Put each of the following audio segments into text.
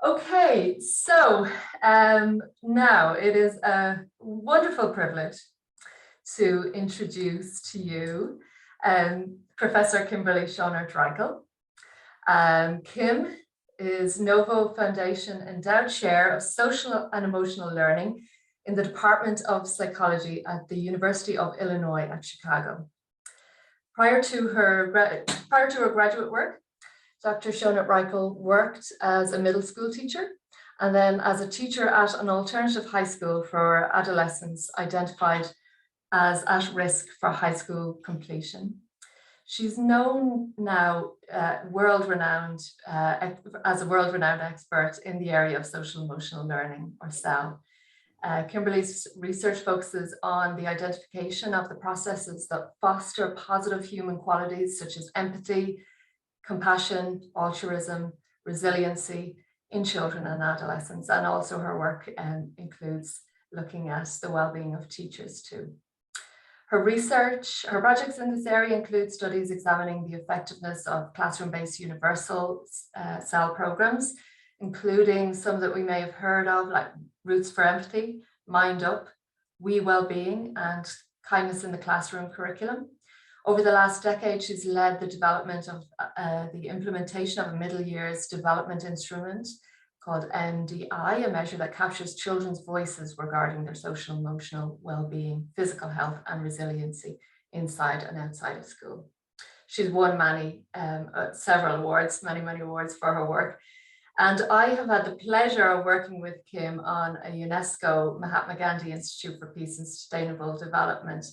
Okay, so now it is a wonderful privilege to introduce to you Professor Kimberly Schonert-Reichi. Kim is NoVo Foundation Endowed Chair of Social and Emotional Learning in the Department of Psychology at the University of Illinois at Chicago. Prior to her graduate work, Dr. Schonert-Reichi worked as a middle school teacher and then as a teacher at an alternative high school for adolescents identified as at risk for high school completion. She's known now as a world-renowned expert in the area of social emotional learning, or SEL. Kimberly's research focuses on the identification of the processes that foster positive human qualities such as empathy, compassion, altruism, resiliency in children and adolescents. And also her work includes looking at the well-being of teachers too. Her projects in this area include studies examining the effectiveness of classroom-based universal SEL programs, including some that we may have heard of, like Roots for Empathy, MindUp, We Wellbeing, and Kindness in the Classroom curriculum. Over the last decade, she's led the development of the implementation of a middle years development instrument called MDI, a measure that captures children's voices regarding their social and emotional well-being, physical health, and resiliency inside and outside of school. She's won several awards, many awards for her work. And I have had the pleasure of working with Kim on a UNESCO Mahatma Gandhi Institute for Peace and Sustainable Development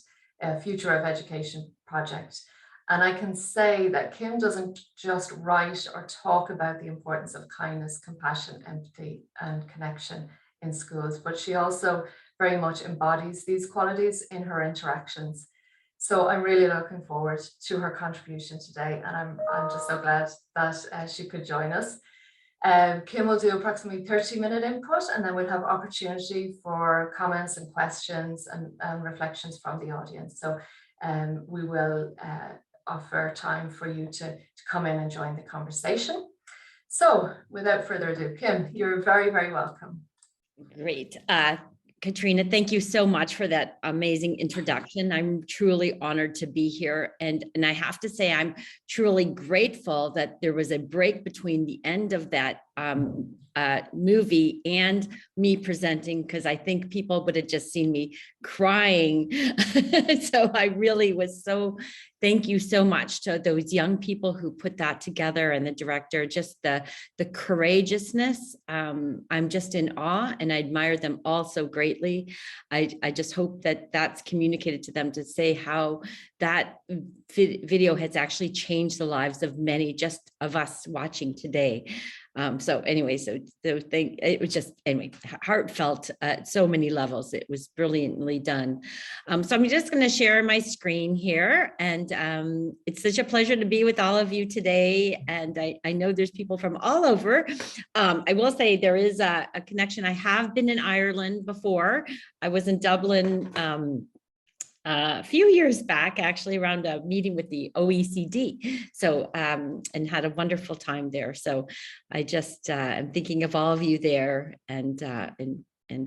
Future of Education project. And I can say that Kim doesn't just write or talk about the importance of kindness, compassion, empathy, and connection in schools, but she also very much embodies these qualities in her interactions. So I'm really looking forward to her contribution today, and I'm just so glad that she could join us. Kim will do approximately 30-minute input, and then we'll have opportunity for comments and questions and reflections from the audience. So we will offer time for you to come in and join the conversation. So without further ado, Kim, you're very, very welcome. Great. Katrina, thank you so much for that amazing introduction. I'm truly honored to be here. And I have to say, I'm truly grateful that there was a break between the end of that movie and me presenting, because I think people would have just seen me crying. So I really was thank you so much to those young people who put that together, and the director, just the courageousness. I'm just in awe, and I admire them all so greatly. I just hope that that's communicated to them, to say how that video has actually changed the lives of many just of us watching today. So anyway, it was just, anyway, heartfelt at so many levels. It was brilliantly done. So I'm just going to share my screen here, and it's such a pleasure to be with all of you today. And I know there's people from all over. I will say there is a connection. I have been in Ireland before. I was in Dublin a few years back, actually, around a meeting with the OECD. So, and had a wonderful time there. So I just am thinking of all of you there, and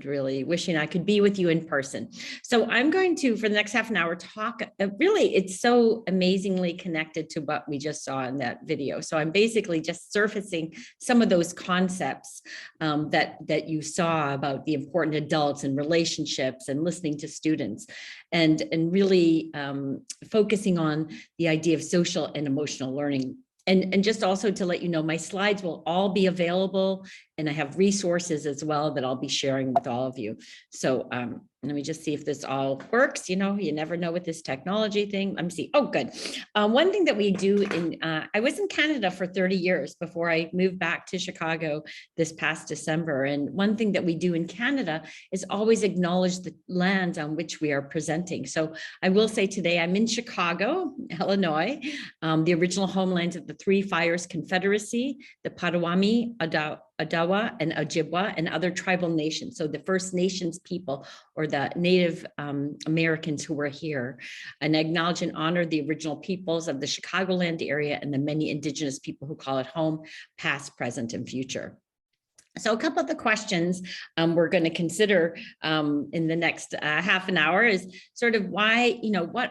really wishing I could be with you in person. So I'm going to, for the next half an hour, talk, really, it's so amazingly connected to what we just saw in that video. So I'm basically just surfacing some of those concepts that you saw about the important adults and relationships and listening to students, and really focusing on the idea of social and emotional learning. And just also to let you know, my slides will all be available, and I have resources as well that I'll be sharing with all of you. So let me just see if this all works. You know, you never know with this technology thing. Let me see. Oh, good. One thing that we do I was in Canada for 30 years before I moved back to Chicago this past December. And one thing that we do in Canada is always acknowledge the land on which we are presenting. So I will say today I'm in Chicago, Illinois, the original homeland of the Three Fires Confederacy, the Potawatomi, Odawa, and Ojibwa, and other tribal nations. So the First Nations people, or the Native Americans who were here, and acknowledge and honor the original peoples of the Chicagoland area and the many Indigenous people who call it home, past, present, and future. So a couple of the questions we're going to consider in the next half an hour is sort of why,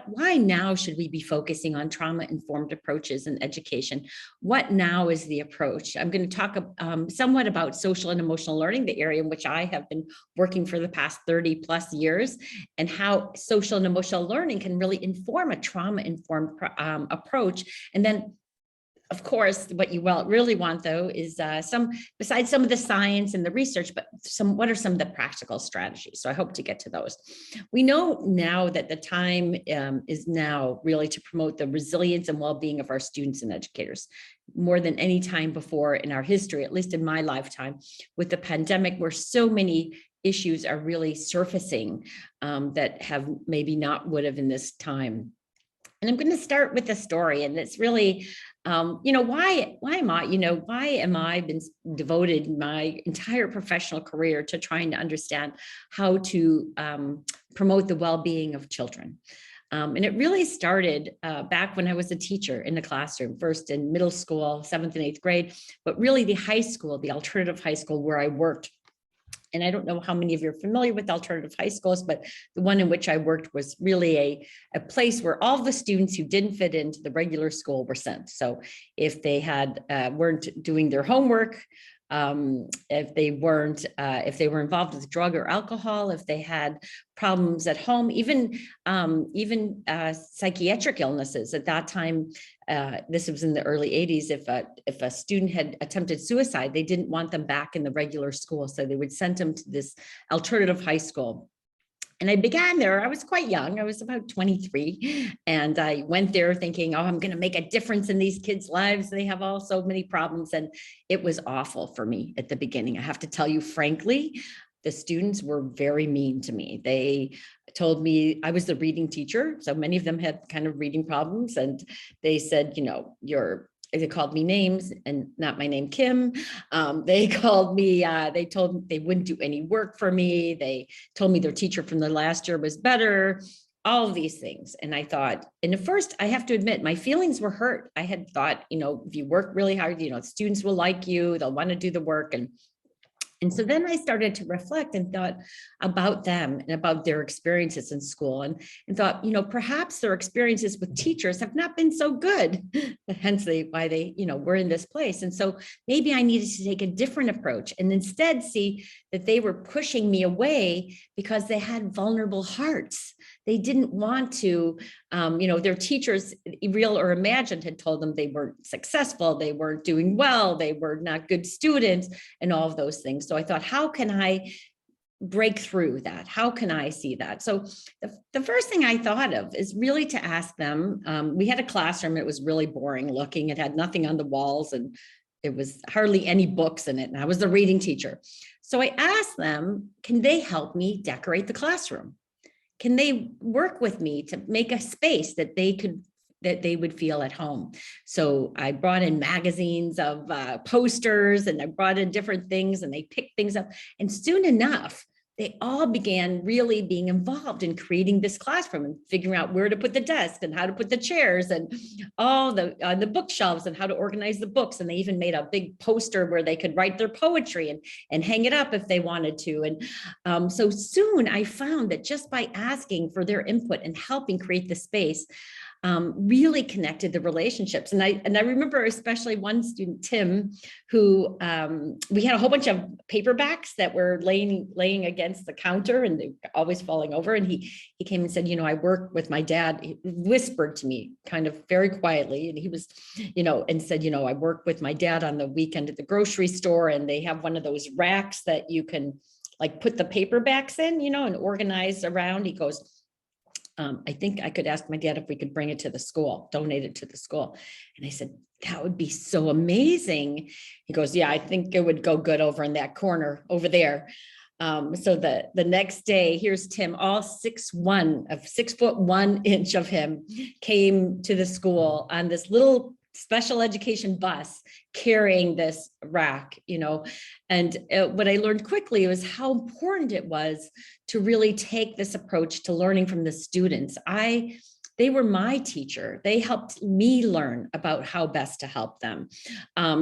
why now should we be focusing on trauma-informed approaches in education? What now is the approach? I'm going to talk somewhat about social and emotional learning, the area in which I have been working for the past 30 plus years, and how social and emotional learning can really inform a trauma-informed approach. And then of course, what you really want, though, is besides some of the science and the research, but what are some of the practical strategies? So I hope to get to those. We know now that the time is now really to promote the resilience and well-being of our students and educators more than any time before in our history, at least in my lifetime, with the pandemic, where so many issues are really surfacing that have maybe not would have in this time. And I'm going to start with a story, and it's really, why am I been devoted my entire professional career to trying to understand how to promote the well-being of children. And it really started back when I was a teacher in the classroom, first in middle school, 7th and 8th grade, but really the high school, the alternative high school where I worked. And I don't know how many of you are familiar with alternative high schools, but the one in which I worked was really a place where all the students who didn't fit into the regular school were sent. So if they weren't doing their homework, if they were involved with drug or alcohol, if they had problems at home, even psychiatric illnesses at that time. This was in the early 80s. If a student had attempted suicide, they didn't want them back in the regular school, so they would send them to this alternative high school. And I began there. I was quite young. I was about 23. And I went there thinking, oh, I'm going to make a difference in these kids' lives. They have all so many problems. And it was awful for me at the beginning. I have to tell you, frankly, the students were very mean to me. They told me I was the reading teacher. So many of them had kind of reading problems. And they said, they called me names and not my name, Kim. They called me, they told me they wouldn't do any work for me. They told me their teacher from the last year was better, all of these things. And I thought, and at first I have to admit, my feelings were hurt. I had thought, if you work really hard, students will like you, they'll want to do the work. And so then I started to reflect and thought about them and about their experiences in school and thought, perhaps their experiences with teachers have not been so good, hence why they, were in this place. And so maybe I needed to take a different approach and instead see that they were pushing me away because they had vulnerable hearts. They didn't want to, their teachers, real or imagined, had told them they weren't successful, they weren't doing well, they were not good students, and all of those things. So I thought, how can I break through that? How can I see that? So the first thing I thought of is really to ask them, we had a classroom, it was really boring looking, it had nothing on the walls and it was hardly any books in it. And I was the reading teacher. So I asked them, can they help me decorate the classroom? Can they work with me to make a space that they would feel at home? So I brought in magazines of posters and I brought in different things and they picked things up. And soon enough, they all began really being involved in creating this classroom and figuring out where to put the desk and how to put the chairs and all the bookshelves and how to organize the books. And they even made a big poster where they could write their poetry and hang it up if they wanted to. And so soon I found that just by asking for their input and helping create the space, really connected the relationships. And I remember especially one student, Tim, who we had a whole bunch of paperbacks that were laying against the counter and they were always falling over. And he came and said, I work with my dad. He whispered to me kind of very quietly. And he was, and said, I work with my dad on the weekend at the grocery store. And they have one of those racks that you can like put the paperbacks in, and organize around. He goes, I think I could ask my dad if we could bring it to the school, donate it to the school. And I said, that would be so amazing. He goes, yeah, I think it would go good over in that corner over there. So the next day, here's Tim, all 6'1" of him came to the school on this little special education bus carrying this rack, and what I learned quickly was how important it was to really take this approach to learning from the students. They were my teacher. They helped me learn about how best to help them.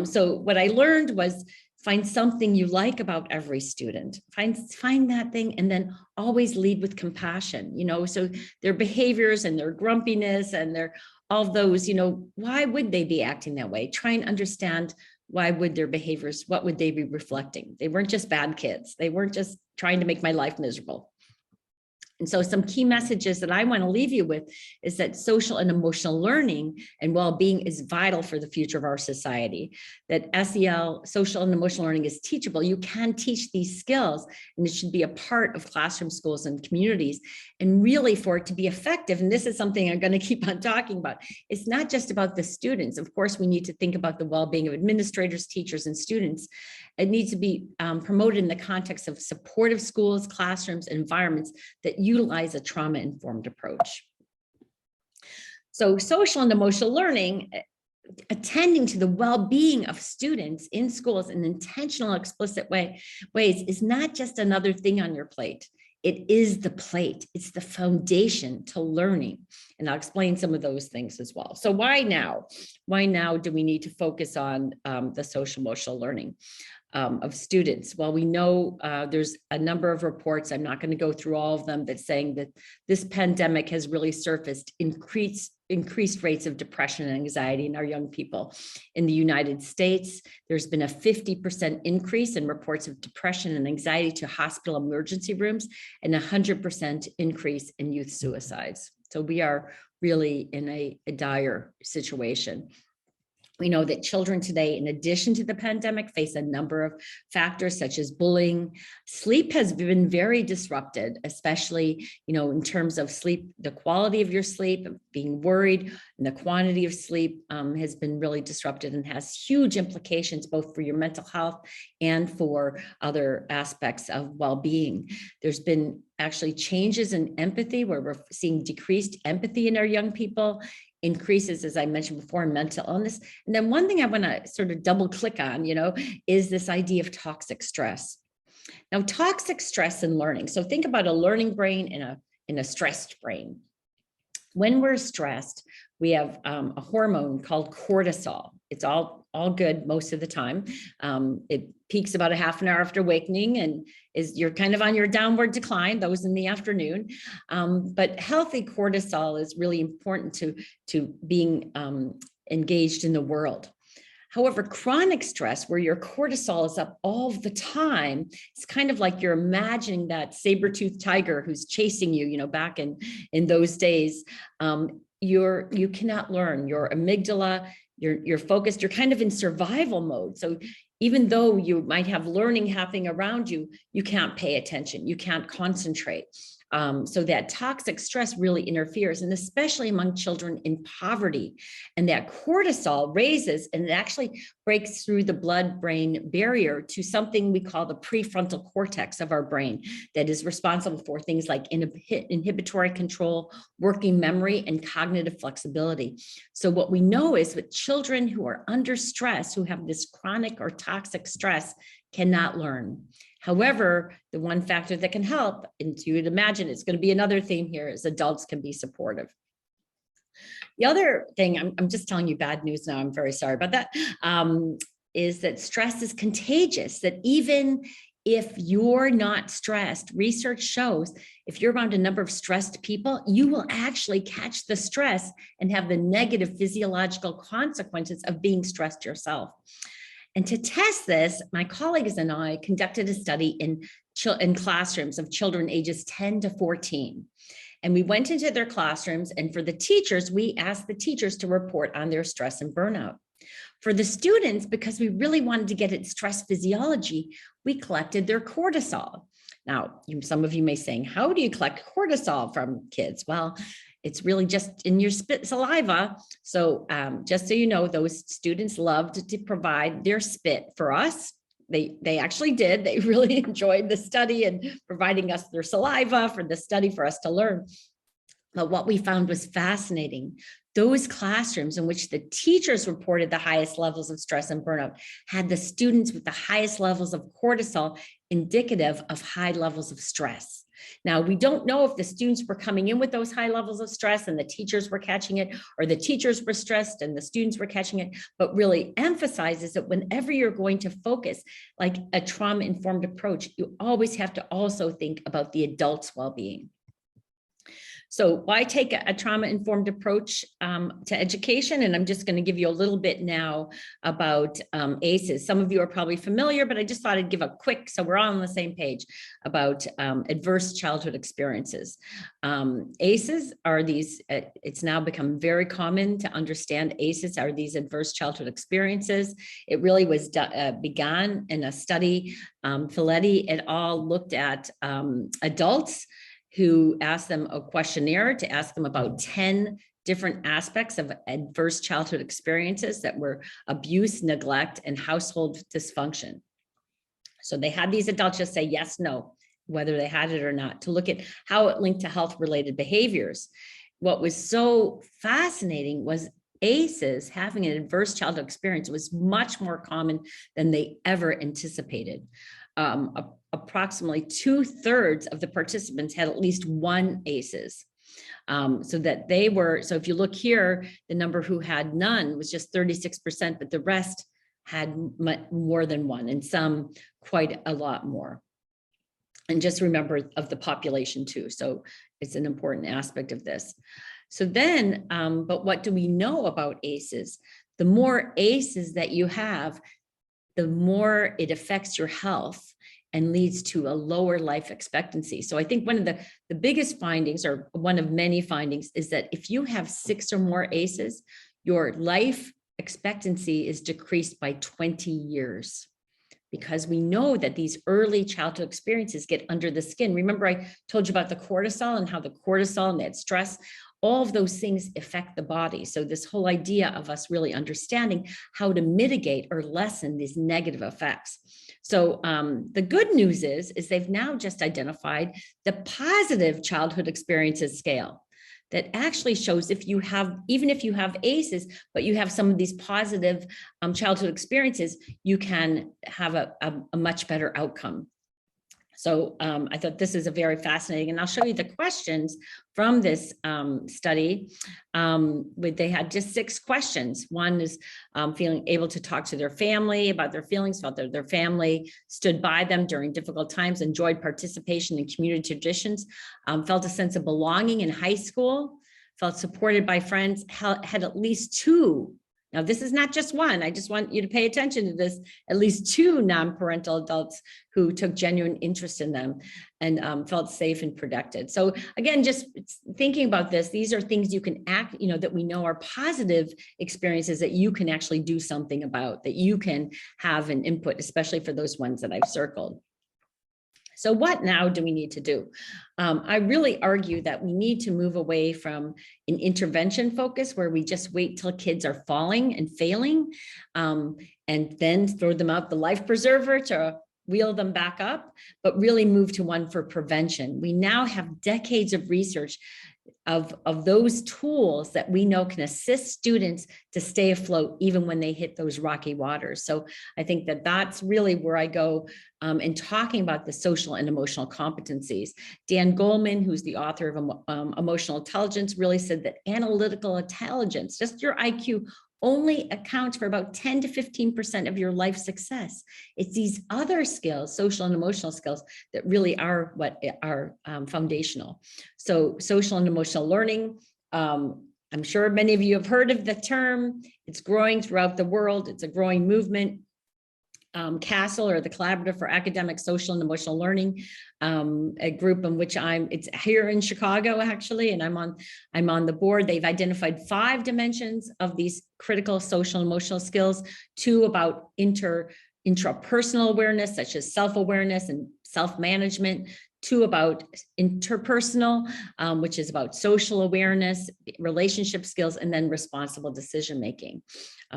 So what I learned was Find something you like about every student. Find that thing, and then always lead with compassion, so their behaviors and their grumpiness and their all those, why would they be acting that way? Try and understand why would their behaviors, what would they be reflecting? They weren't just bad kids. They weren't just trying to make my life miserable. And so some key messages that I want to leave you with is that social and emotional learning and well-being is vital for the future of our society. That SEL, social and emotional learning, is teachable. You can teach these skills, and it should be a part of classroom, schools, and communities. And really, for it to be effective, and this is something I'm going to keep on talking about, it's not just about the students. Of course, we need to think about the well-being of administrators, teachers, and students. It needs to be promoted in the context of supportive schools, classrooms, and environments that utilize a trauma-informed approach. So social and emotional learning, attending to the well-being of students in schools in intentional, explicit ways is not just another thing on your plate. It is the plate. It's the foundation to learning. And I'll explain some of those things as well. So why now? Why now do we need to focus on the social emotional learning of students? Well, we know there's a number of reports, I'm not going to go through all of them, that's saying that this pandemic has really surfaced increased rates of depression and anxiety in our young people. In the United States, there's been a 50% increase in reports of depression and anxiety to hospital emergency rooms, and 100% increase in youth suicides. So we are really in a dire situation. We know that children today, in addition to the pandemic, face a number of factors such as bullying. Sleep has been very disrupted, especially, in terms of sleep, the quality of your sleep, being worried, and the quantity of sleep has been really disrupted and has huge implications both for your mental health and for other aspects of well-being. There's been actually changes in empathy, where we're seeing decreased empathy in our young people, increases, as I mentioned before, in mental illness. And then one thing I want to sort of double click on, is this idea of toxic stress. Now, toxic stress and learning. So think about a learning brain and a stressed brain. When we're stressed, we have a hormone called cortisol. It's all good most of the time. It peaks about a half an hour after awakening, and you're kind of on your downward decline, those in the afternoon. But healthy cortisol is really important to being engaged in the world. However, chronic stress, where your cortisol is up all the time, it's kind of like you're imagining that saber-toothed tiger who's chasing you, back in those days. You cannot learn. Your amygdala, you're focused, you're kind of in survival mode. So even though you might have learning happening around you, you can't pay attention, you can't concentrate. So that toxic stress really interferes, and especially among children in poverty. And that cortisol raises, and it actually breaks through the blood-brain barrier to something we call the prefrontal cortex of our brain, that is responsible for things like inhibitory control, working memory, and cognitive flexibility. So what we know is that children who are under stress, who have this chronic or toxic stress, cannot learn. However, the one factor that can help, and you would imagine it's going to be another theme here, is adults can be supportive. The other thing, I'm just telling you bad news now, I'm very sorry about that, is that stress is contagious, that even if you're not stressed, research shows if you're around a number of stressed people, you will actually catch the stress and have the negative physiological consequences of being stressed yourself. And to test this, my colleagues and I conducted a study in classrooms of children ages 10 to 14. And we went into their classrooms, and for the teachers, we asked the teachers to report on their stress and burnout. For the students, because we really wanted to get at stress physiology, we collected their cortisol. Now, some of you may be saying, how do you collect cortisol from kids? Well, it's really just in your spit saliva. So just so you know, those students loved to provide their spit for us. They actually did. They really enjoyed the study and providing us their saliva for the study for us to learn. But what we found was fascinating. Those classrooms in which the teachers reported the highest levels of stress and burnout had the students with the highest levels of cortisol, indicative of high levels of stress. Now, we don't know if the students were coming in with those high levels of stress and the teachers were catching it, or the teachers were stressed and the students were catching it, but really emphasizes that whenever you're going to focus like a trauma-informed approach, you always have to also think about the adult's well-being. So why take a trauma-informed approach to education? And I'm just going to give you a little bit now about ACEs. Some of you are probably familiar, but I just thought I'd give a quick, so we're all on the same page, about adverse childhood experiences. ACEs are these, it's now become very common to understand ACEs are these adverse childhood experiences. It really was began in a study. Filetti et al. Looked at adults who asked them a questionnaire to ask them about 10 different aspects of adverse childhood experiences that were abuse, neglect, and household dysfunction. So they had these adults just say yes, no, whether they had it or not, to look at how it linked to health-related behaviors. What was so fascinating was ACEs, having an adverse childhood experience, was much more common than they ever anticipated. Approximately 2/3 of the participants had at least one ACEs. So that they were, so if you look here, the number who had none was just 36%, but the rest had more than one, and some quite a lot more. And just remember of the population too. So it's an important aspect of this. So then, but what do we know about ACEs? The more ACEs that you have, the more it affects your health and leads to a lower life expectancy. So I think one of the biggest findings, or one of many findings, is that if you have 6 or more ACEs, your life expectancy is decreased by 20 years. Because we know that these early childhood experiences get under the skin. Remember, I told you about the cortisol and how the cortisol and that stress, all of those things affect the body. So this whole idea of us really understanding how to mitigate or lessen these negative effects. So the good news is they've now just identified the positive childhood experiences scale that actually shows if you have, even if you have ACEs, but you have some of these positive childhood experiences, you can have a much better outcome. So I thought this is a very fascinating, and I'll show you the questions from this study. They had just 6 questions. One is feeling able to talk to their family about their feelings, felt that their family stood by them during difficult times, enjoyed participation in community traditions, felt a sense of belonging in high school, felt supported by friends, had at least 2. Now, this is not just one. I just want you to pay attention to this. At least 2 non-parental adults who took genuine interest in them and felt safe and protected. So again, just thinking about this, these are things you can act, that we know are positive experiences that you can actually do something about, that you can have an input, especially for those ones that I've circled. So what now do we need to do? I really argue that we need to move away from an intervention focus where we just wait till kids are falling and failing and then throw them out the life preserver to wheel them back up, but really move to one for prevention. We now have decades of research of those tools that we know can assist students to stay afloat even when they hit those rocky waters. So I think that that's really where I go in talking about the social and emotional competencies. Dan Goleman, who's the author of Emotional Intelligence, really said that analytical intelligence, just your IQ, only accounts for about 10 to 15% of your life success. It's these other skills, social and emotional skills, that really are what are foundational. So social and emotional learning, I'm sure many of you have heard of the term. It's growing throughout the world. It's a growing movement. CASEL, or the Collaborative for Academic, Social and Emotional Learning, a group in which it's here in Chicago actually, and I'm on the board. They've identified 5 dimensions of these critical social and emotional skills, 2 about intrapersonal awareness, such as self-awareness and self-management, 2 about interpersonal, which is about social awareness, relationship skills, and then responsible decision-making.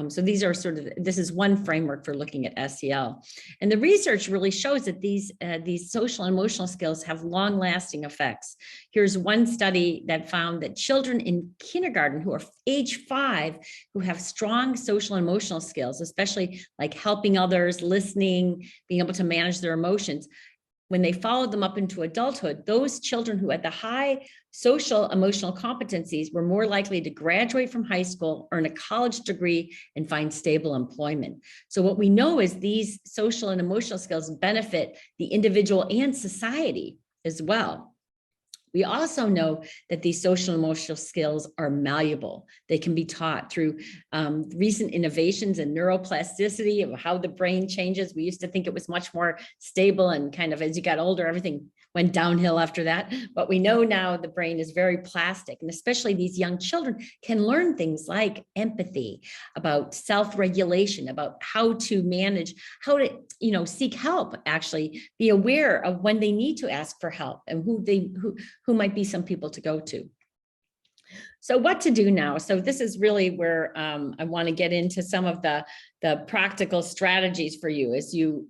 So these are this is one framework for looking at SEL. And the research really shows that these social and emotional skills have long-lasting effects. Here's one study that found that children in kindergarten who are age 5, who have strong social and emotional skills, especially like helping others, listening, being able to manage their emotions, when they followed them up into adulthood, those children who had the high social emotional competencies were more likely to graduate from high school, earn a college degree, and find stable employment. So what we know is these social and emotional skills benefit the individual and society as well. We also know that these social and emotional skills are malleable. They can be taught through recent innovations in neuroplasticity of how the brain changes. We used to think it was much more stable, and kind of as you got older, everything went downhill after that. But we know now the brain is very plastic, and especially these young children can learn things like empathy, about self-regulation, about how to manage, how to, seek help, actually be aware of when they need to ask for help and who might be some people to go to. So what to do now? So this is really where I want to get into some of the practical strategies for you as you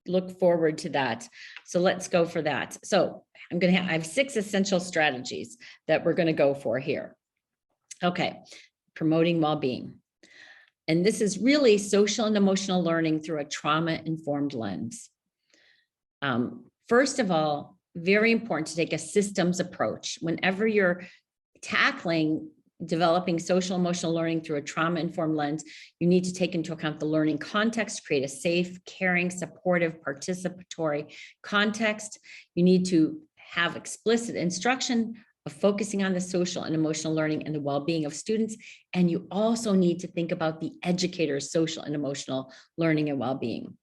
look forward to that. So let's go for that. So I have 6 essential strategies that we're going to go for here. Okay, promoting well-being. And this is really social and emotional learning through a trauma-informed lens. First of all, very important to take a systems approach. Whenever you're tackling developing social emotional learning through a trauma-informed lens, you need to take into account the learning context, create a safe, caring, supportive, participatory context. You need to have explicit instruction of focusing on the social and emotional learning and the well-being of students. And you also need to think about the educator's social and emotional learning and well-being.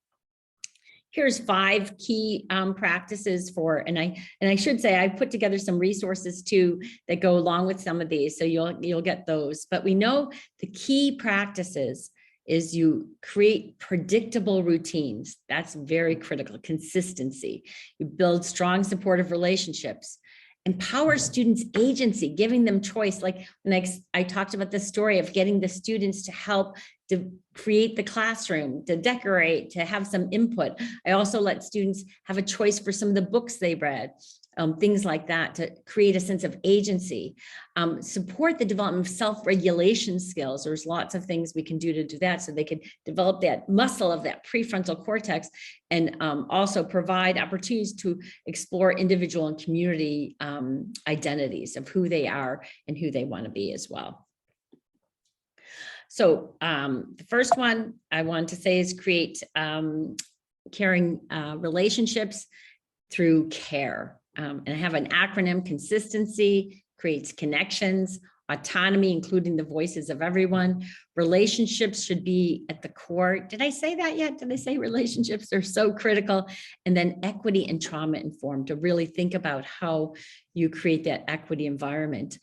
Here's 5 key practices for, and I should say I put together some resources too that go along with some of these, so you'll get those. But we know the key practices is you create predictable routines. That's very critical. Consistency. You build strong supportive relationships. Empower students' agency, giving them choice. Like when I talked about the story of getting the students to help to create the classroom, to decorate, to have some input. I also let students have a choice for some of the books they read, things like that, to create a sense of agency. Support the development of self-regulation skills. There's lots of things we can do to do that, so they can develop that muscle of that prefrontal cortex, and also provide opportunities to explore individual and community identities of who they are and who they want to be as well. So the first one I want to say is create caring relationships through care. And I have an acronym: consistency creates connections, autonomy, including the voices of everyone. Relationships should be at the core. Did I say that yet? Did I say relationships are so critical? And then equity and trauma informed, to really think about how you create that equity environment.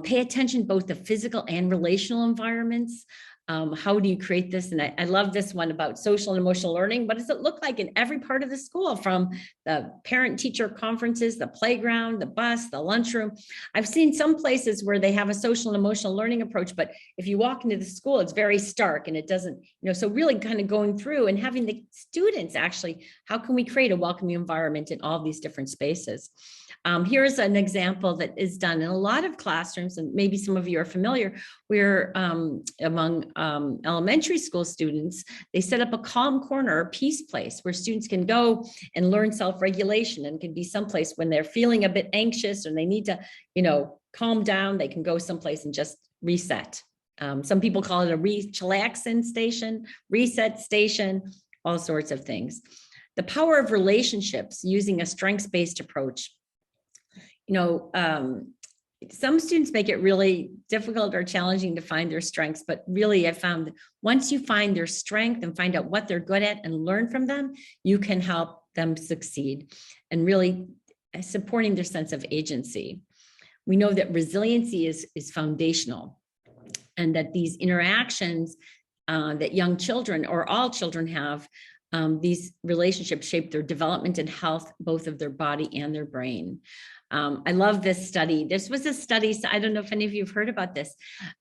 Pay attention both to physical and relational environments. How do you create this? And I love this one about social and emotional learning. What does it look like in every part of the school, from the parent-teacher conferences, the playground, the bus, the lunchroom? I've seen some places where they have a social and emotional learning approach, but if you walk into the school, it's very stark and it doesn't, so really kind of going through and having the students actually, how can we create a welcoming environment in all these different spaces? Here's an example that is done in a lot of classrooms, and maybe some of you are familiar, where among elementary school students, they set up a calm corner, a peace place, where students can go and learn self-regulation, and can be someplace when they're feeling a bit anxious or they need to, calm down, they can go someplace and just reset. Some people call it a chillaxin station, reset station, all sorts of things. The power of relationships using a strengths-based approach. Some students make it really difficult or challenging to find their strengths, but really I found that once you find their strength and find out what they're good at and learn from them, you can help them succeed, and really supporting their sense of agency. We know that resiliency is foundational, and that these interactions that young children or all children have, these relationships shape their development and health, both of their body and their brain. I love this study. This was a study, so I don't know if any of you have heard about this.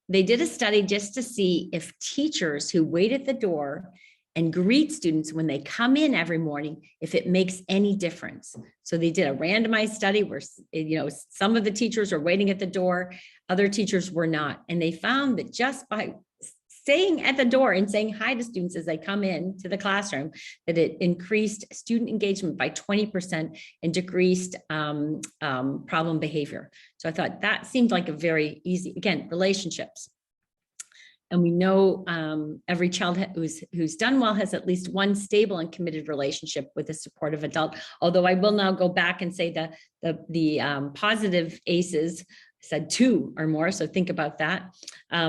They did a study just to see if teachers who wait at the door and greet students when they come in every morning, if it makes any difference. So they did a randomized study where, some of the teachers were waiting at the door, other teachers were not. And they found that just by saying at the door and saying hi to students as they come in to the classroom, that it increased student engagement by 20% and decreased problem behavior. So I thought that seemed like a very easy, again, relationships. And we know every child who's done well has at least one stable and committed relationship with a supportive adult. Although I will now go back and say that the positive ACEs said 2 or more. So think about that.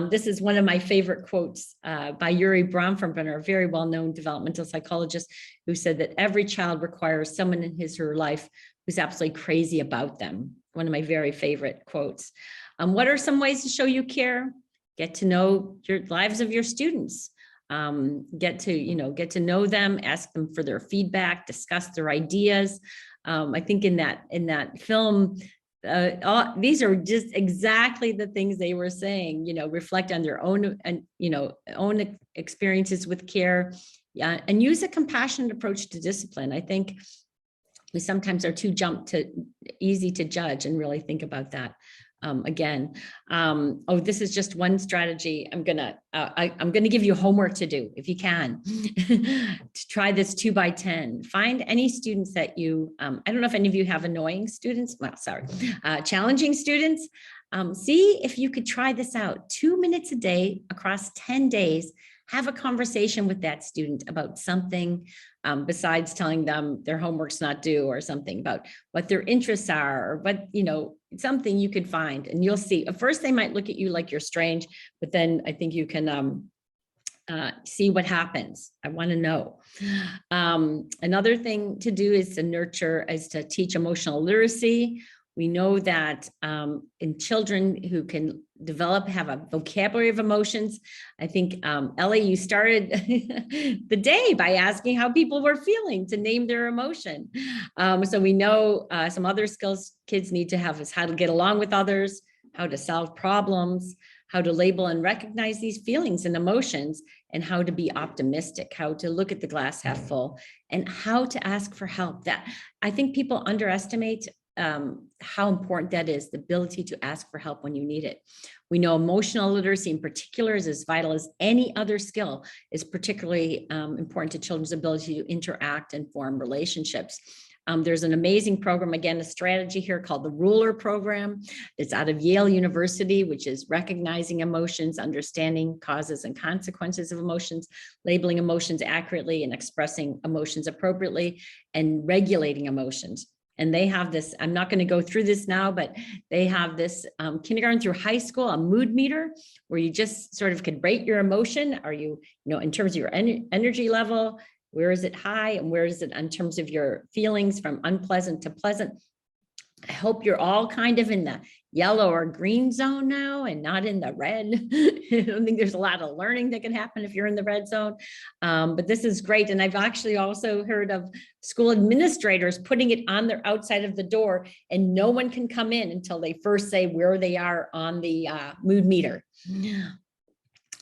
This is one of my favorite quotes by Yuri Bronfenbrenner, a very well-known developmental psychologist, who said that every child requires someone in his or her life who's absolutely crazy about them. One of my very favorite quotes. What are some ways to show you care? Get to know your lives of your students. Get to know them, ask them for their feedback, discuss their ideas. I think in that film, these are just exactly the things they were saying. Reflect on their own own experiences with care, and use a compassionate approach to discipline. I think we sometimes are too easy to judge and really think about that. Again, this is just one strategy. I'm gonna give you homework to do if you can to try this 2 by 10. Find any students that you, I don't know if any of you have annoying students. Well, sorry, challenging students. See if you could try this out. 2 minutes a day across 10 days. Have a conversation with that student about something besides telling them their homework's not due, or something about what their interests are, or what, something you could find. And you'll see, at first they might look at you like you're strange, but then I think you can see what happens. I want to know. Another thing to do is to teach emotional literacy. We know that in children who can have a vocabulary of emotions. I think, Ellie, you started the day by asking how people were feeling, to name their emotion. So we know some other skills kids need to have is how to get along with others, how to solve problems, how to label and recognize these feelings and emotions, and how to be optimistic, how to look at the glass half full, and how to ask for help. That I think people underestimate how important that is, the ability to ask for help when you need it. We know emotional literacy in particular is as vital as any other skill, is particularly important to children's ability to interact and form relationships. There's an amazing program, again, a strategy here called the Ruler Program. It's out of Yale University, which is recognizing emotions, understanding causes and consequences of emotions, labeling emotions accurately and expressing emotions appropriately, and regulating emotions. And they have this, I'm not going to go through this now, but they have this kindergarten through high school, a mood meter, where you just sort of could rate your emotion. Are you, in terms of your energy level, where is it high and where is it in terms of your feelings from unpleasant to pleasant? I hope you're all kind of in the yellow or green zone now and not in the red. I don't think there's a lot of learning that can happen if you're in the red zone, but this is great. And I've actually also heard of school administrators putting it on their outside of the door, and no one can come in until they first say where they are on the mood meter.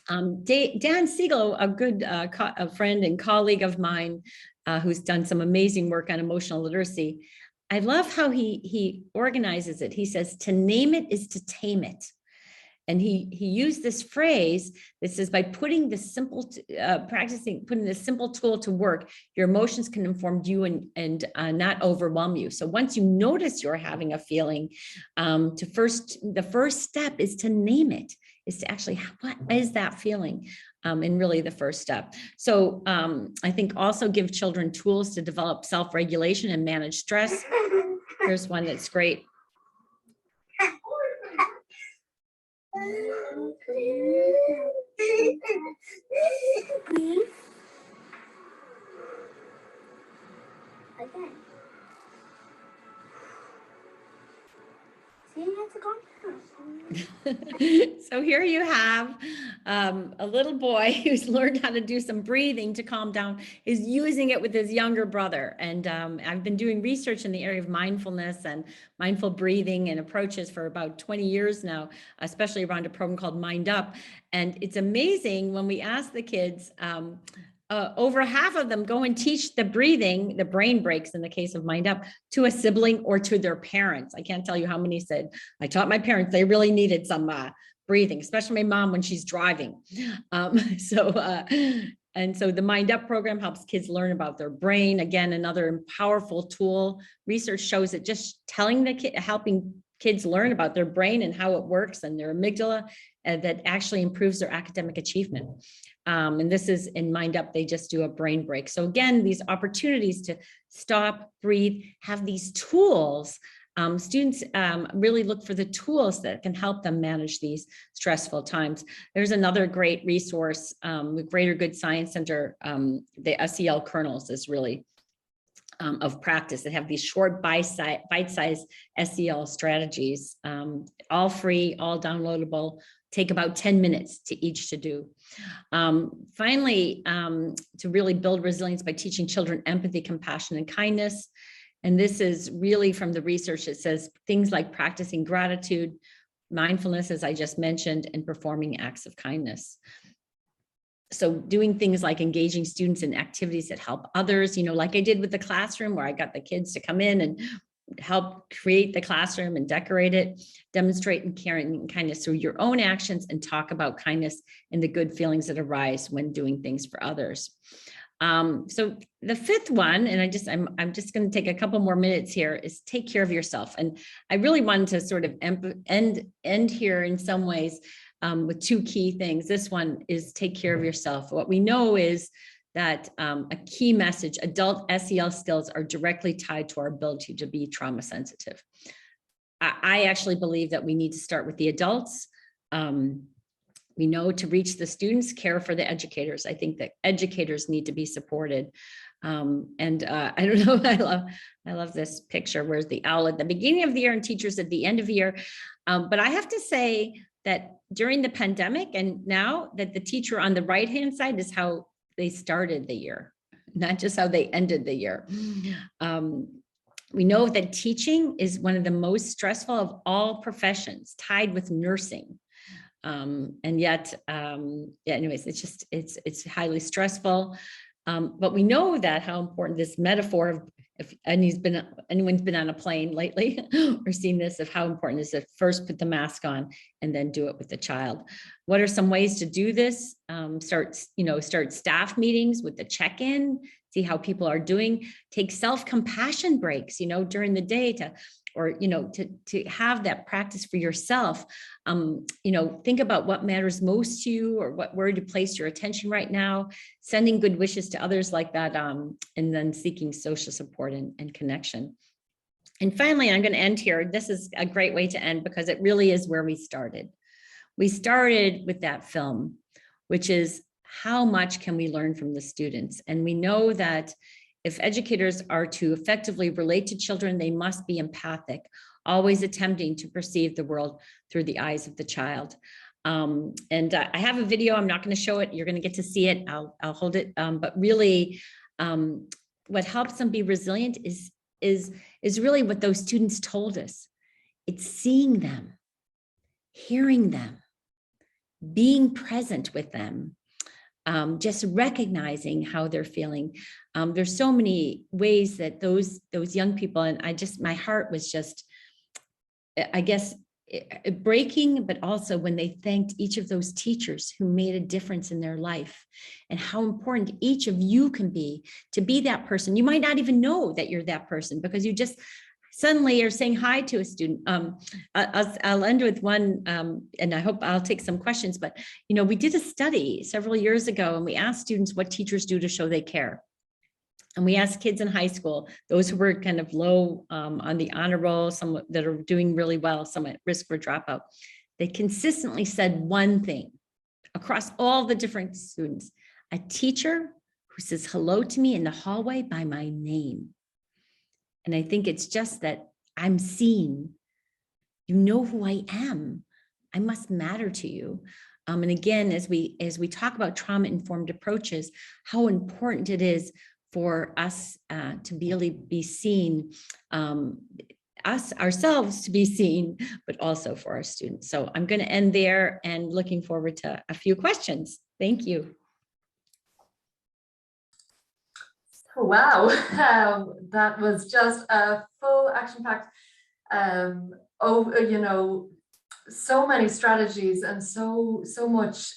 Dan Siegel, a good a friend and colleague of mine who's done some amazing work on emotional literacy, I love how he organizes it. He says, to name it is to tame it. And he used this phrase that says, by putting this simple, putting this simple tool to work, your emotions can inform you and not overwhelm you. So once you notice you're having a feeling, the first step is to name it, is to actually, what is that feeling? And really the first step. So I think also give children tools to develop self-regulation and manage stress. Here's one that's great. Again. See, that's a So here you have a little boy who's learned how to do some breathing to calm down, is using it with his younger brother. And I've been doing research in the area of mindfulness and mindful breathing and approaches for about 20 years now, especially around a program called MindUp. And it's amazing when we ask the kids, over half of them go and teach the breathing, the brain breaks in the case of MindUp, to a sibling or to their parents. I can't tell you how many said, I taught my parents, they really needed some breathing, especially my mom when she's driving. And so the MindUp program helps kids learn about their brain. Again, another powerful tool. Research shows that just telling the kid, helping kids learn about their brain and how it works and their amygdala, that actually improves their academic achievement. And this is in MindUp, they just do a brain break. So again, these opportunities to stop, breathe, have these tools. Students really look for the tools that can help them manage these stressful times. There's another great resource, the Greater Good Science Center, the SEL kernels is really of practice that have these short bite-sized SEL strategies, all free, all downloadable, take about 10 minutes to each to do. Finally, to really build resilience by teaching children empathy, compassion, and kindness. And this is really from the research. It says things like practicing gratitude, mindfulness, as I just mentioned, and performing acts of kindness. So doing things like engaging students in activities that help others, like I did with the classroom, where I got the kids to come in and help create the classroom and decorate it, demonstrate caring and kindness through your own actions, and talk about kindness and the good feelings that arise when doing things for others. So the fifth one, and I'm just going to take a couple more minutes here, is take care of yourself. And I really wanted to sort of end here in some ways with two key things. This one is take care of yourself. What we know is that a key message, adult SEL skills are directly tied to our ability to be trauma sensitive. I actually believe that we need to start with the adults. We know to reach the students, care for the educators. I think that educators need to be supported. I don't know, I love this picture. Where's the owl at the beginning of the year and teachers at the end of the year? But I have to say that during the pandemic, and now that the teacher on the right-hand side is how they started the year, not just how they ended the year. We know that teaching is one of the most stressful of all professions, tied with nursing. And yet, anyways, it's highly stressful. But we know that how important this metaphor of, if anyone's been on a plane lately or seen this, of how important it is to first put the mask on and then do it with the child. What are some ways to do this? Start staff meetings with the check-in, see how people are doing, take self-compassion breaks, during the day to have that practice for yourself. Think about what matters most to you, or where to place your attention right now, sending good wishes to others like that, and then seeking social support and connection. And finally, I'm going to end here. This is a great way to end because it really is where we started. We started with that film, which is how much can we learn from the students? And we know that if educators are to effectively relate to children, they must be empathic, always attempting to perceive the world through the eyes of the child. I have a video. I'm not going to show it. You're going to get to see it. I'll hold it. But really, what helps them be resilient is really what those students told us. It's seeing them, hearing them, being present with them. Just recognizing how they're feeling. There's so many ways that those young people, and my heart was just, I guess, breaking, but also when they thanked each of those teachers who made a difference in their life, and how important each of you can be to be that person. You might not even know that you're that person because you just suddenly are saying hi to a student. I'll end with one, and I hope I'll take some questions, but we did a study several years ago and we asked students what teachers do to show they care. And we asked kids in high school, those who were kind of low on the honor roll, some that are doing really well, some at risk for dropout. They consistently said one thing across all the different students: a teacher who says hello to me in the hallway by my name. And I think it's just that I'm seen. You know who I am. I must matter to you. And again, as we talk about trauma-informed approaches, how important it is for us to really be seen, us ourselves to be seen, but also for our students. So I'm going to end there and looking forward to a few questions. Thank you. Wow, that was just a full action-packed so many strategies and so much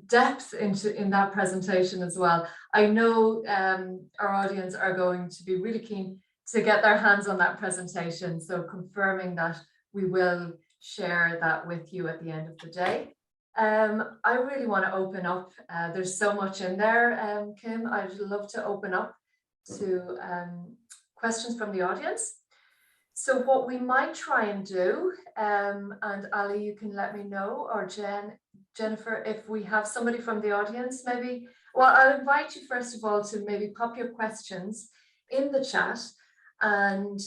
depth in that presentation as well. I know our audience are going to be really keen to get their hands on that presentation. So confirming that we will share that with you at the end of the day. I really want to open up. There's so much in there, Kim. I'd love to open up to questions from the audience. So what we might try and do, and Ali, you can let me know, or Jennifer, if we have somebody from the audience, maybe. Well, I'll invite you first of all to maybe pop your questions in the chat, and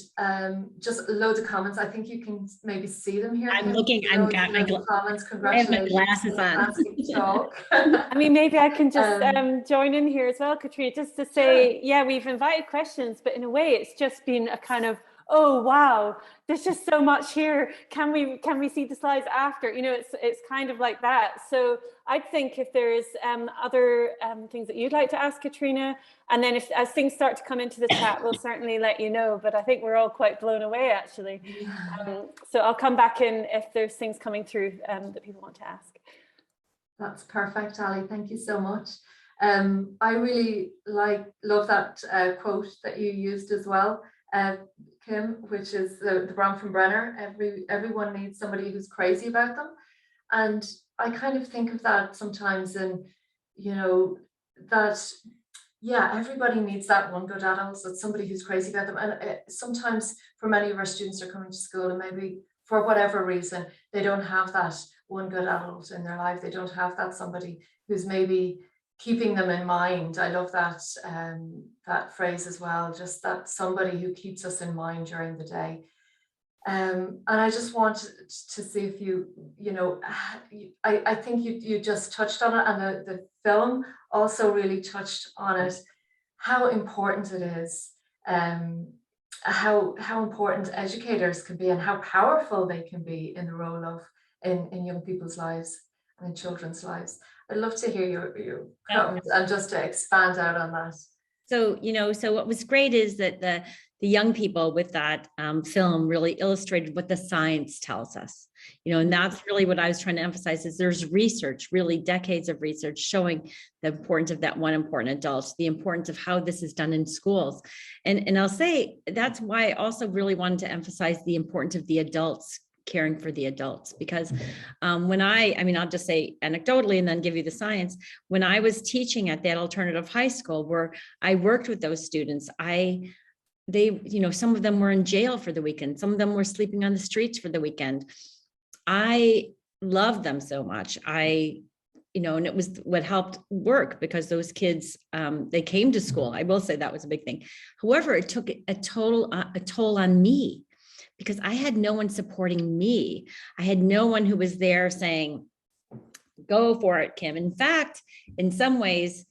just loads of comments. I think you can maybe see them here. I'm looking. I've got my comments. I have my Congratulations. glasses on. I mean, maybe I can just join in here as well, Katrina, just to say, sure. Yeah, we've invited questions, but in a way, it's just been a kind of, oh wow, there's just so much here. Can we see the slides after? You know, it's kind of like that. So I think if there's other things that you'd like to ask Katrina, and then as things start to come into the chat, we'll certainly let you know. But I think we're all quite blown away, actually. So I'll come back in if there's things coming through that people want to ask. That's perfect, Ali. Thank you so much. I really love that quote that you used as well, Kim, which is the Bronfenbrenner. Everyone needs somebody who's crazy about them. And I kind of think of that sometimes, and you know, that yeah, everybody needs that one good adult, that's somebody who's crazy about them. And sometimes for many of our students are coming to school and maybe for whatever reason they don't have that one good adult in their life. They don't have that somebody who's maybe keeping them in mind. I love that that phrase as well, just that somebody who keeps us in mind during the day. And I just want to see if you know, I think you just touched on it, and the film also really touched on it, how important it is, how important educators can be and how powerful they can be in the role of in young people's lives and in children's lives. I'd love to hear your comments and just to expand out on that. So, you know, so what was great is that the young people with that film really illustrated what the science tells us, you know, and that's really what I was trying to emphasize is there's research, really decades of research showing the importance of that one important adult, the importance of how this is done in schools. And I'll say that's why I also really wanted to emphasize the importance of the adults caring for the adults, because when I mean, I'll just say anecdotally and then give you the science. When I was teaching at that alternative high school where I worked with those students, they, you know, some of them were in jail for the weekend. Some of them were sleeping on the streets for the weekend. I loved them so much. You know, and it was what helped work because those kids, they came to school. I will say that was a big thing. However, it took a toll on me, because I had no one supporting me. I had no one who was there saying, go for it, Kim. In fact, in some ways,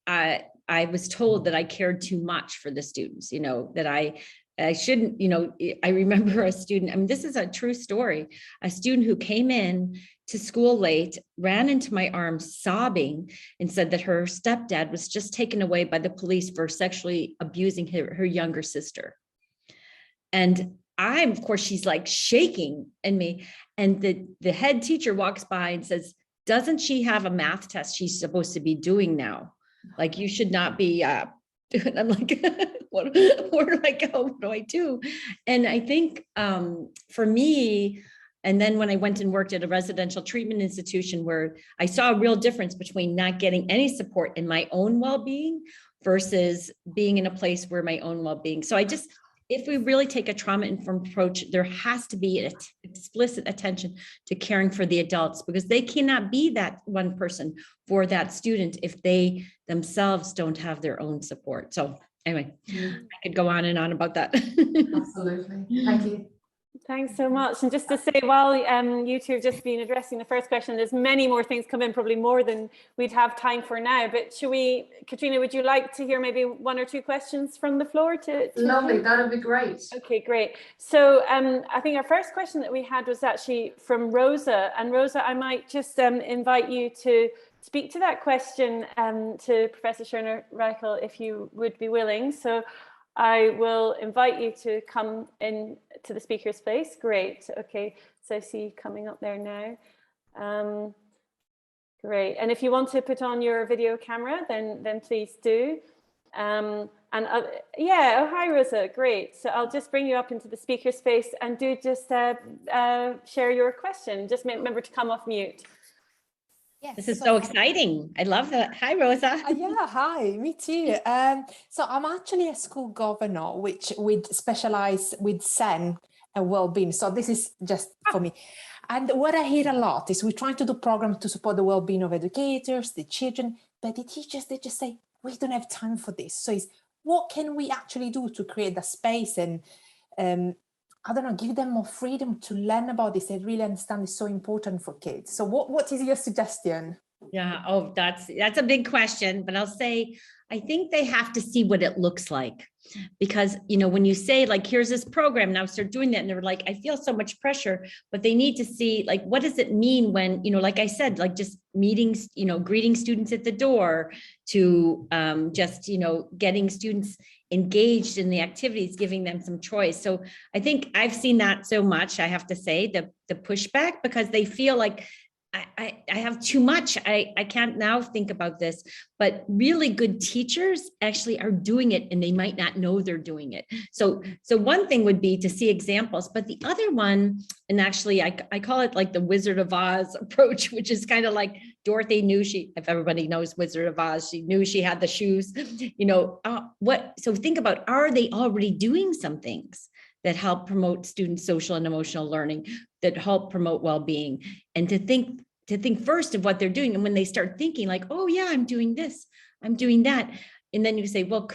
I was told that I cared too much for the students, you know, that I shouldn't, you know. I remember a student, I mean, this is a true story, a student who came in to school late, ran into my arms sobbing and said that her stepdad was just taken away by the police for sexually abusing her younger sister. And of course, she's like shaking in me. And the head teacher walks by and says, doesn't she have a math test she's supposed to be doing now? Like, you should not be, and I'm like, where do I go? What do I do? And I think for me, and then when I went and worked at a residential treatment institution where I saw a real difference between not getting any support in my own well-being versus being in a place where my own well-being. So if we really take a trauma-informed approach, there has to be an explicit attention to caring for the adults, because they cannot be that one person for that student if they themselves don't have their own support. So anyway, I could go on and on about that. Absolutely. Thank you. Thanks so much. And just to say, while you two have just been addressing the first question, there's many more things come in, probably more than we'd have time for now. But should we, Katrina, would you like to hear maybe one or two questions from the floor? Lovely, that would be great. Okay, great. So I think our first question that we had was actually from Rosa. And Rosa, I might just invite you to speak to that question to Professor Schonert-Reichi, if you would be willing. So I will invite you to come in to the speaker's place. Great. Okay. So I see you coming up there now. Great. And if you want to put on your video camera, then please do. Yeah, oh, hi, Rosa. Great. So I'll just bring you up into the speaker space and do just share your question. Just remember to come off mute. Yes, this is so exciting. I love that. Hi, Rosa. Yeah, hi, me too. So I'm actually a school governor, which would specialize with SEN and well-being. So this is just for me. And what I hear a lot is we're trying to do programs to support the well-being of educators, the children, but the teachers, they just say, we don't have time for this. So it's, what can we actually do to create the space and, I don't know, give them more freedom to learn about this and really understand it's so important for kids. So what is your suggestion? Yeah, oh, that's a big question, but I'll say, I think they have to see what it looks like, because, you know, when you say like, here's this program, now start doing that. And they're like, I feel so much pressure, but they need to see like, what does it mean when, you know, like I said, like just meetings, you know, greeting students at the door to just, you know, getting students engaged in the activities, giving them some choice. So I think I've seen that so much, I have to say, the pushback, because they feel like I have too much. I can't now think about this, but really good teachers actually are doing it and they might not know they're doing it. So one thing would be to see examples, but the other one, and actually I call it like the Wizard of Oz approach, which is kind of like Dorothy knew if everybody knows Wizard of Oz, she knew she had the shoes, you know, so think about, are they already doing some things that help promote student social and emotional learning, that help promote well-being, and to think first of what they're doing. And when they start thinking like, oh yeah, I'm doing this, I'm doing that. And then you say, well,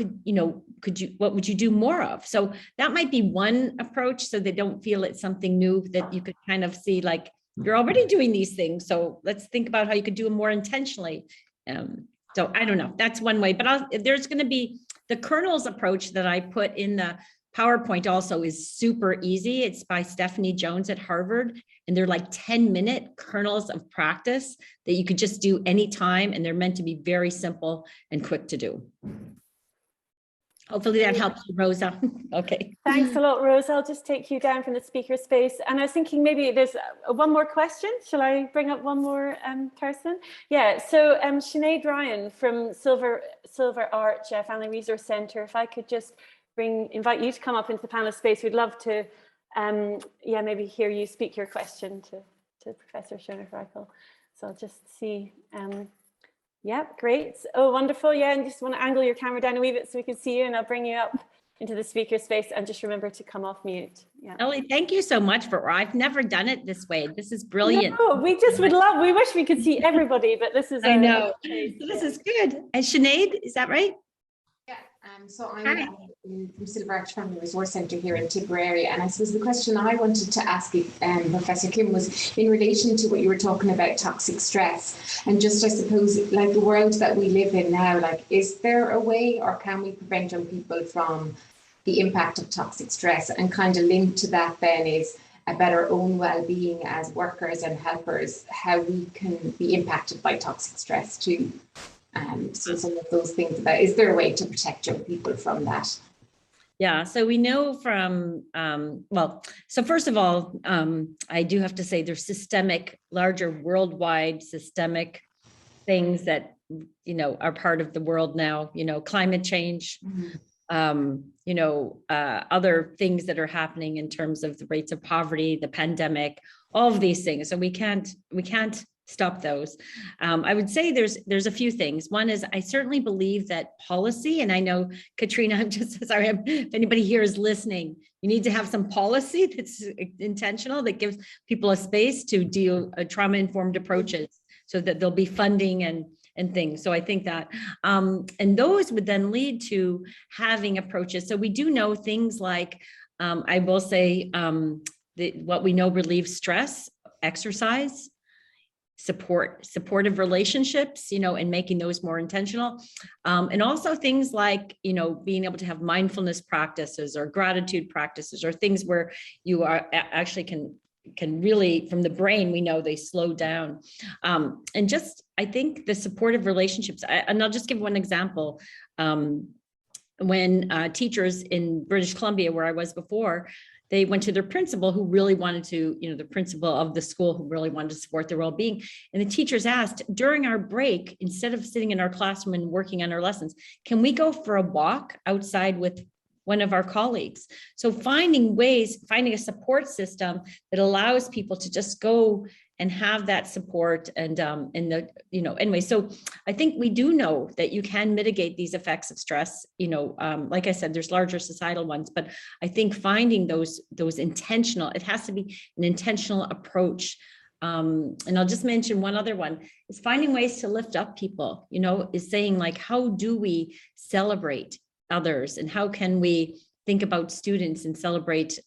what would you do more of? So that might be one approach, so they don't feel it's something new, that you could kind of see like, you're already doing these things. So let's think about how you could do them more intentionally. So I don't know, that's one way, but there's going to be the kernels approach that I put in the PowerPoint also is super easy. It's by Stephanie Jones at Harvard, and they're like 10-minute kernels of practice that you could just do anytime, and they're meant to be very simple and quick to do. Hopefully that helps you, Rosa. Okay. Thanks a lot, Rosa. I'll just take you down from the speaker space. And I was thinking maybe there's one more question. Shall I bring up one more person? Yeah, so Sinead Ryan from Silver Arch Family Resource Centre, if I could just invite you to come up into the panel space. We'd love to, maybe hear you speak your question to Professor Schonert-Reichi. So I'll just see. Yeah, great. Oh, wonderful. Yeah, and just want to angle your camera down a wee bit so we can see you, and I'll bring you up into the speaker space, and just remember to come off mute. Yeah. Ellie, thank you so much I've never done it this way. This is brilliant. No, we just would love, we wish we could see everybody, but this is, I know. This is good. And Sinead, is that right? So I'm from Silver Arch Family Resource Centre here in Tipperary, and I suppose the question I wanted to ask Professor Kim was in relation to what you were talking about, toxic stress, and just I suppose like the world that we live in now, like is there a way, or can we prevent young people from the impact of toxic stress? And kind of linked to that then is about our own well-being as workers and helpers, how we can be impacted by toxic stress too. So some of those things about, is there a way to protect young people from that? Yeah, so we know from, so first of all, I do have to say there's larger worldwide systemic things that, you know, are part of the world now, you know, climate change, other things that are happening in terms of the rates of poverty, the pandemic, all of these things. So we can't stop those. I would say there's a few things. One is I certainly believe that policy, and I know Katrina, I'm just sorry if anybody here is listening, you need to have some policy that's intentional, that gives people a space to deal trauma-informed approaches, so that there'll be funding and things. So I think that, and those would then lead to having approaches. So we do know things like, I will say, what we know relieves stress, exercise, supportive relationships, you know, and making those more intentional. And also things like, you know, being able to have mindfulness practices or gratitude practices, or things where you are actually can really, from the brain, we know they slow down. And just, I think the supportive relationships, and I'll just give one example. when teachers in British Columbia, where I was before, they went to their principal who really wanted to, the principal of the school who really wanted to support their well-being. And the teachers asked during our break, instead of sitting in our classroom and working on our lessons, can we go for a walk outside with one of our colleagues? So finding a support system that allows people to just go and have that support anyway. So I think we do know that you can mitigate these effects of stress. Like I said, there's larger societal ones, but I think finding those intentional, it has to be an intentional approach. And I'll just mention one other one is finding ways to lift up people, is saying like, how do we celebrate others and how can we think about students and celebrate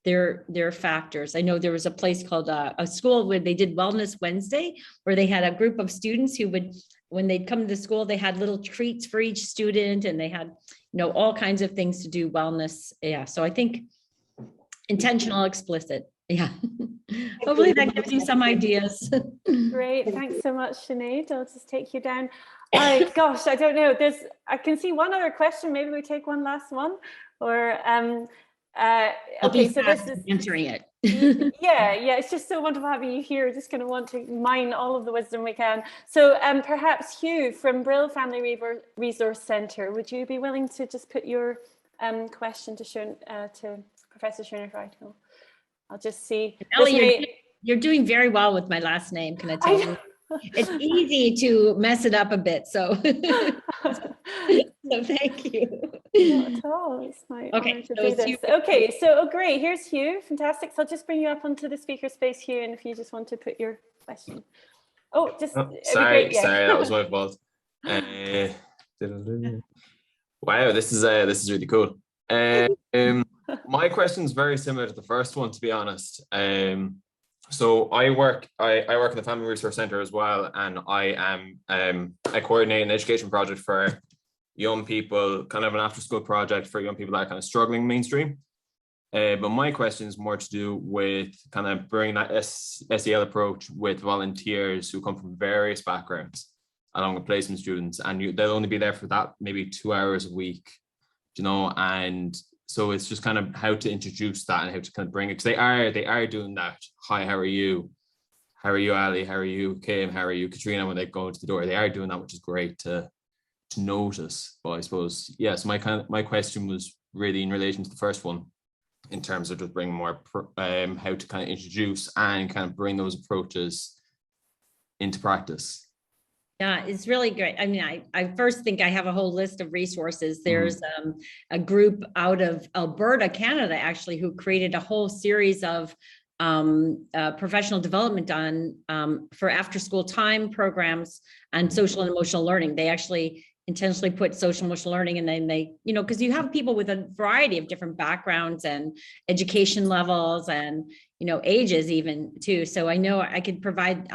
their factors. I know there was a place called a school where they did Wellness Wednesday, where they had a group of students who would, when they'd come to the school, they had little treats for each student and they had, all kinds of things to do wellness. Yeah. So I think intentional, explicit. Yeah. Hopefully that gives you some ideas. Great. Thanks so much, Sinead. I'll just take you down. Gosh, I don't know. I can see one other question. Maybe we take one last one or, okay, so this is answering it. yeah, it's just so wonderful having you here. We're just going to want to mine all of the wisdom we can. So perhaps Hugh from Brill Family Resource Centre, would you be willing to just put your question to Professor Schonert-Reichi? I'll just see. Ellie, you're doing very well with my last name, can I tell you? It's easy to mess it up a bit, so so thank you. Not at all. It's my honor to do this. Okay, so great. Here's Hugh. Fantastic. So I'll just bring you up onto the speaker space, Hugh, and if you just want to put your question. Sorry, that was my fault. Wow, this is really cool. My question is very similar to the first one, to be honest. So I work in the Family Resource Centre as well, and I am I coordinate an education project for young people, kind of an after-school project for young people that are kind of struggling mainstream. But my question is more to do with kind of bringing that SEL approach with volunteers who come from various backgrounds, along with placement students, and they'll only be there for that maybe 2 hours a week, and so it's just kind of how to introduce that and how to kind of bring it, because they are doing that. Hi, how are you? How are you, Ali? How are you, Kim? How are you, Katrina? When they go into the door, they are doing that, which is great to notice. But I suppose, so my question was really in relation to the first one, in terms of just bringing more how to kind of introduce and kind of bring those approaches into practice. Yeah, it's really great. I mean, I first think I have a whole list of resources. There's a group out of Alberta, Canada, actually, who created a whole series of professional development for after school time programs and social and emotional learning. They actually intentionally put social emotional learning, and then they, because you have people with a variety of different backgrounds and education levels and, ages even too. So I know I could provide,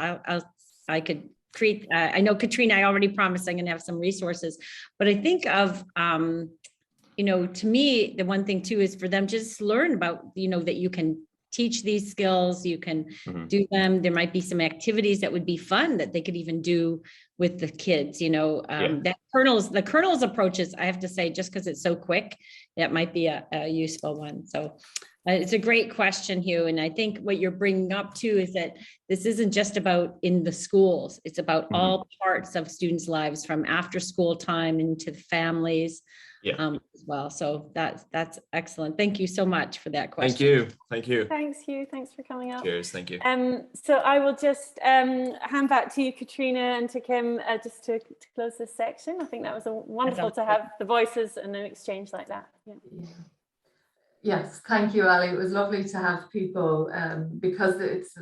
I could create, I know Katrina, I already promised I'm going to have some resources, but I think of, to me, the one thing too is for them just learn about, that you can teach these skills, you can do them. There might be some activities that would be fun that they could even do with the kids, that the Colonel's approaches, I have to say, just because it's so quick, that might be a useful one. So it's a great question, Hugh. And I think what you're bringing up too is that this isn't just about in the schools, it's about all parts of students' lives, from after school time into the families as well. So that's excellent. Thank you so much for that question. Thank you. Thanks, Hugh. Thanks for coming up. Cheers. Thank you. So I will just hand back to you, Katrina, and to Kim, just to close this section. I think that was wonderful to have the voices and an exchange like that. Yes, thank you, Ali. It was lovely to have people, because it's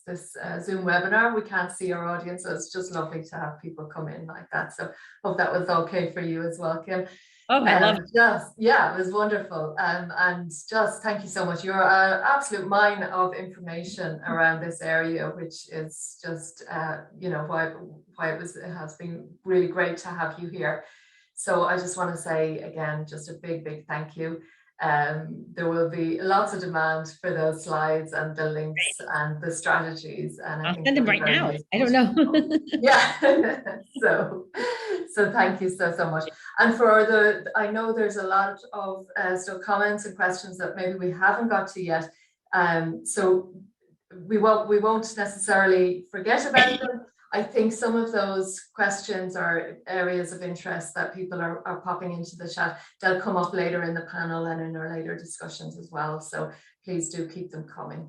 this Zoom webinar, we can't see our audience, so it's just lovely to have people come in like that. So hope that was okay for you as well, Kim. Oh, I love it. It was wonderful. And just thank you so much. You're an absolute mine of information around this area, which is just, why it has been really great to have you here. So I just want to say again, just a big, big thank you. There will be lots of demand for those slides and the links and the strategies. And I I'll think send them they'll be right very now. useful I don't to know. people. Yeah. So thank you so much. And for I know there's a lot of still comments and questions that maybe we haven't got to yet. So we won't necessarily forget about them. I think some of those questions are areas of interest that people are popping into the chat. They'll come up later in the panel and in our later discussions as well. So please do keep them coming.